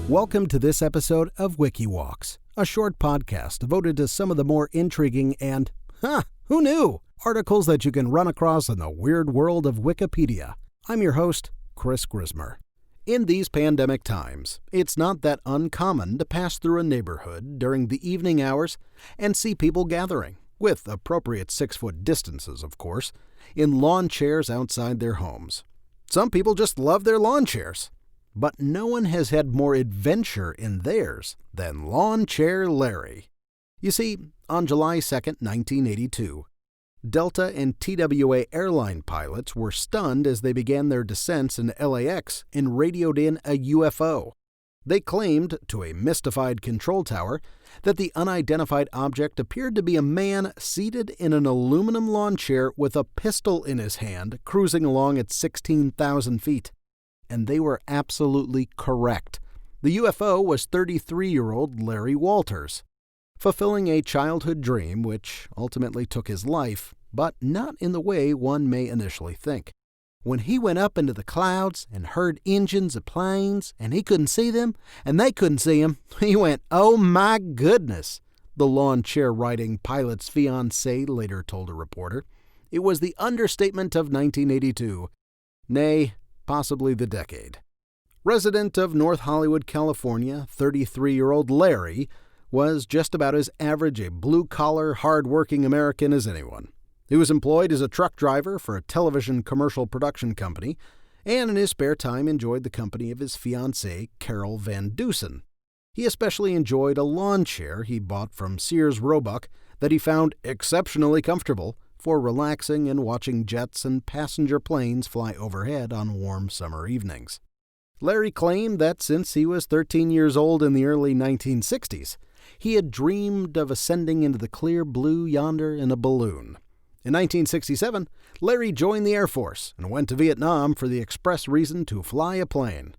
Welcome to this episode of Wiki Walks, a short podcast devoted to some of the more intriguing and, who knew, articles that you can run across in the weird world of Wikipedia. I'm your host, Chris Grismer. In these pandemic times, it's not that uncommon to pass through a neighborhood during the evening hours and see people gathering, with appropriate 6-foot distances, of course, in lawn chairs outside their homes. Some people just love their lawn chairs. But no one has had more adventure in theirs than Lawnchair Larry. You see, on July 2, 1982, Delta and TWA airline pilots were stunned as they began their descents in LAX and radioed in a UFO. They claimed to a mystified control tower that the unidentified object appeared to be a man seated in an aluminum lawn chair with a pistol in his hand, cruising along at 16,000 feet. And they were absolutely correct. The UFO was 33-year-old Larry Walters, fulfilling a childhood dream which ultimately took his life, but not in the way one may initially think. When he went up into the clouds and heard engines of planes, and he couldn't see them, and they couldn't see him, he went, "Oh my goodness," the lawn chair riding pilot's fiancée later told a reporter. It was the understatement of 1982. Nay, possibly the decade. Resident of North Hollywood, California, 33-year-old Larry was just about as average a blue-collar, hard-working American as anyone. He was employed as a truck driver for a television commercial production company, and in his spare time enjoyed the company of his fiancée, Carol Van Dusen. He especially enjoyed a lawn chair he bought from Sears Roebuck that he found exceptionally comfortable for relaxing and watching jets and passenger planes fly overhead on warm summer evenings. Larry claimed that since he was 13 years old in the early 1960s, he had dreamed of ascending into the clear blue yonder in a balloon. In 1967, Larry joined the Air Force and went to Vietnam for the express reason to fly a plane.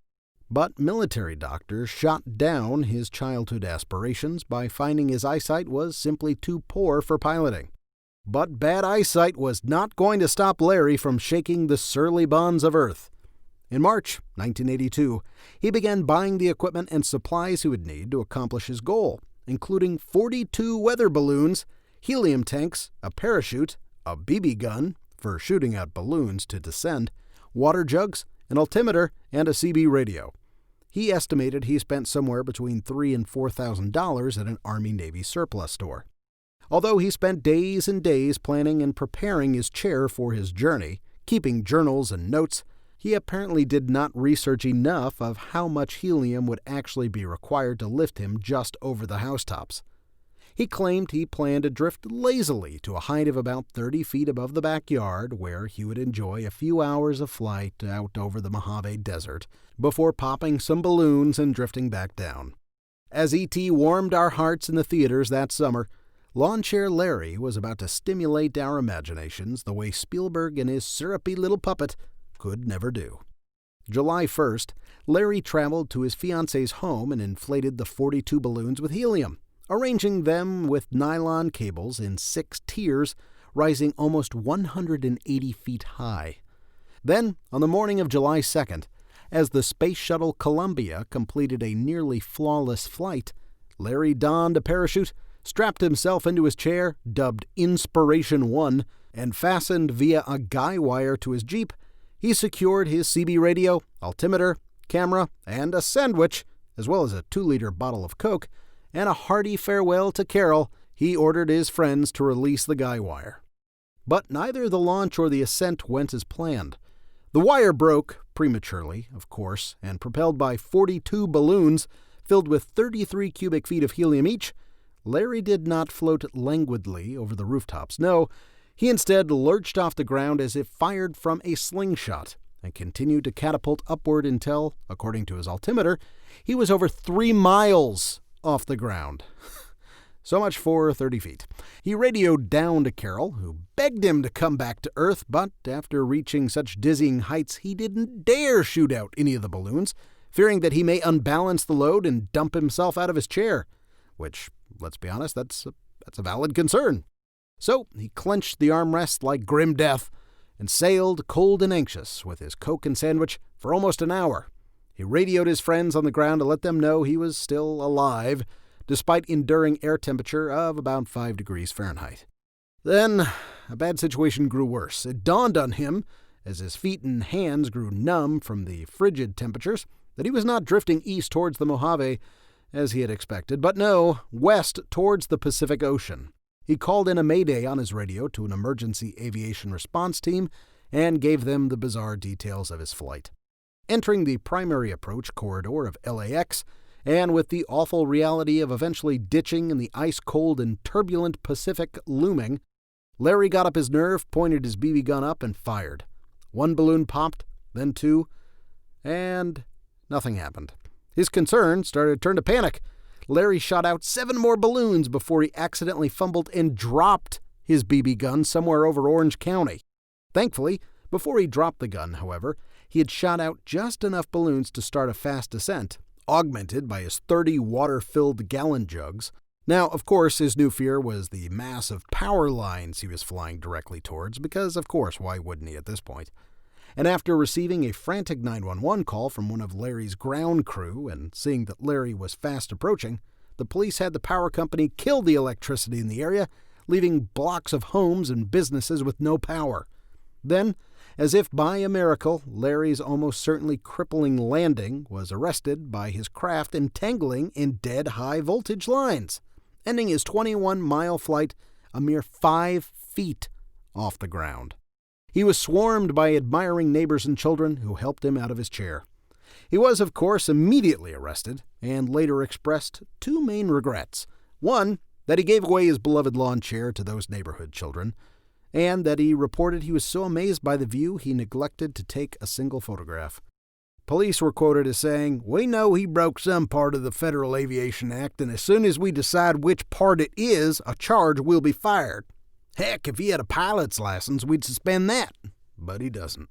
But military doctors shot down his childhood aspirations by finding his eyesight was simply too poor for piloting. But bad eyesight was not going to stop Larry from shaking the surly bonds of Earth. In March 1982, he began buying the equipment and supplies he would need to accomplish his goal, including 42 weather balloons, helium tanks, a parachute, a BB gun for shooting out balloons to descend, water jugs, an altimeter, and a CB radio. He estimated he spent somewhere between $3,000 and $4,000 at an Army-Navy surplus store. Although he spent days and days planning and preparing his chair for his journey, keeping journals and notes, he apparently did not research enough of how much helium would actually be required to lift him just over the housetops. He claimed he planned to drift lazily to a height of about 30 feet above the backyard, where he would enjoy a few hours of flight out over the Mojave Desert before popping some balloons and drifting back down. As E.T. warmed our hearts in the theaters that summer, Lawnchair Larry was about to stimulate our imaginations the way Spielberg and his syrupy little puppet could never do. July 1st, Larry traveled to his fiancée's home and inflated the 42 balloons with helium, arranging them with nylon cables in 6 tiers, rising almost 180 feet high. Then, on the morning of July 2nd, as the Space Shuttle Columbia completed a nearly flawless flight, Larry donned a parachute, strapped himself into his chair, dubbed Inspiration 1, and fastened via a guy wire to his Jeep. He secured his CB radio, altimeter, camera, and a sandwich, as well as a 2-liter bottle of Coke, and a hearty farewell to Carol. He ordered his friends to release the guy wire. But neither the launch or the ascent went as planned. The wire broke, prematurely, of course, and propelled by 42 balloons filled with 33 cubic feet of helium each, Larry did not float languidly over the rooftops. No, he instead lurched off the ground as if fired from a slingshot and continued to catapult upward until, according to his altimeter, he was over 3 miles off the ground. So much for 30 feet. He radioed down to Carol, who begged him to come back to Earth, but after reaching such dizzying heights, he didn't dare shoot out any of the balloons, fearing that he may unbalance the load and dump himself out of his chair, which, let's be honest, that's a valid concern. So he clenched the armrest like grim death and sailed, cold and anxious, with his Coke and sandwich for almost an hour. He radioed his friends on the ground to let them know he was still alive, despite enduring air temperature of about 5 degrees Fahrenheit. Then, a bad situation grew worse. It dawned on him, as his feet and hands grew numb from the frigid temperatures, that he was not drifting east towards the Mojave as he had expected, but no, west towards the Pacific Ocean. He called in a mayday on his radio to an emergency aviation response team and gave them the bizarre details of his flight. Entering the primary approach corridor of LAX, and with the awful reality of eventually ditching in the ice-cold and turbulent Pacific looming, Larry got up his nerve, pointed his BB gun up, and fired. One balloon popped, then two, and nothing happened. His concern started to turn to panic. Larry shot out 7 more balloons before he accidentally fumbled and dropped his BB gun somewhere over Orange County. Thankfully, before he dropped the gun, however, he had shot out just enough balloons to start a fast descent, augmented by his 30 water-filled gallon jugs. Now, of course, his new fear was the mass of power lines he was flying directly towards, because, of course, why wouldn't he at this point? And after receiving a frantic 911 call from one of Larry's ground crew and seeing that Larry was fast approaching, the police had the power company kill the electricity in the area, leaving blocks of homes and businesses with no power. Then, as if by a miracle, Larry's almost certainly crippling landing was arrested by his craft entangling in dead high-voltage lines, ending his 21-mile flight a mere 5 feet off the ground. He was swarmed by admiring neighbors and children who helped him out of his chair. He was, of course, immediately arrested and later expressed 2 main regrets. One, that he gave away his beloved lawn chair to those neighborhood children, and that he reported he was so amazed by the view he neglected to take a single photograph. Police were quoted as saying, "We know he broke some part of the Federal Aviation Act, and as soon as we decide which part it is, a charge will be fired. Heck, if he had a pilot's license, we'd suspend that." But he doesn't.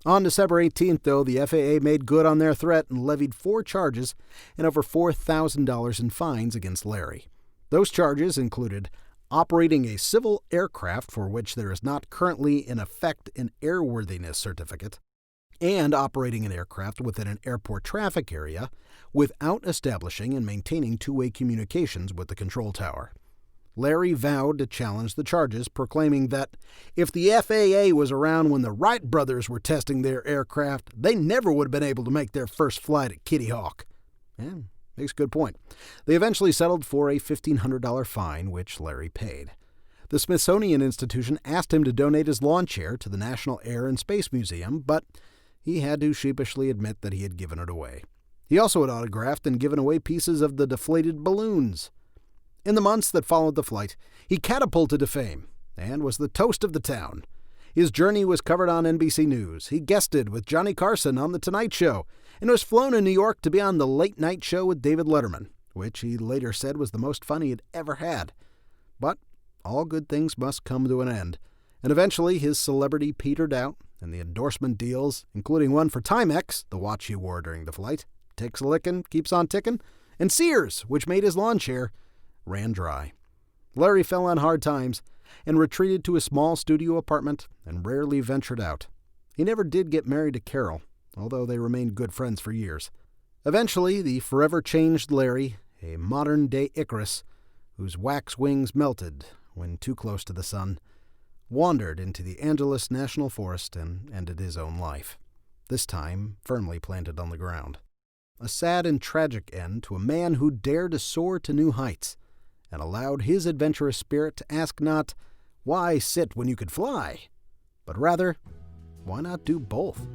On December 18th, though, the FAA made good on their threat and levied 4 charges and over $4,000 in fines against Larry. Those charges included operating a civil aircraft for which there is not currently in effect an airworthiness certificate, and operating an aircraft within an airport traffic area without establishing and maintaining two-way communications with the control tower. Larry vowed to challenge the charges, proclaiming that if the FAA was around when the Wright brothers were testing their aircraft, they never would have been able to make their first flight at Kitty Hawk. Yeah, makes a good point. They eventually settled for a $1,500 fine, which Larry paid. The Smithsonian Institution asked him to donate his lawn chair to the National Air and Space Museum, but he had to sheepishly admit that he had given it away. He also had autographed and given away pieces of the deflated balloons. In the months that followed the flight, he catapulted to fame and was the toast of the town. His journey was covered on NBC News. He guested with Johnny Carson on The Tonight Show and was flown in New York to be on The Late Night Show with David Letterman, which he later said was the most fun he had ever had. But all good things must come to an end, and eventually his celebrity petered out, and the endorsement deals, including one for Timex, the watch he wore during the flight, takes a lickin', keeps on tickin', and Sears, which made his lawn chair, ran dry. Larry fell on hard times and retreated to a small studio apartment and rarely ventured out. He never did get married to Carol, although they remained good friends for years. Eventually, the forever changed Larry, a modern-day Icarus, whose wax wings melted when too close to the sun, wandered into the Angeles National Forest and ended his own life, this time firmly planted on the ground. A sad and tragic end to a man who dared to soar to new heights and allowed his adventurous spirit to ask not, why sit when you could fly, but rather, why not do both?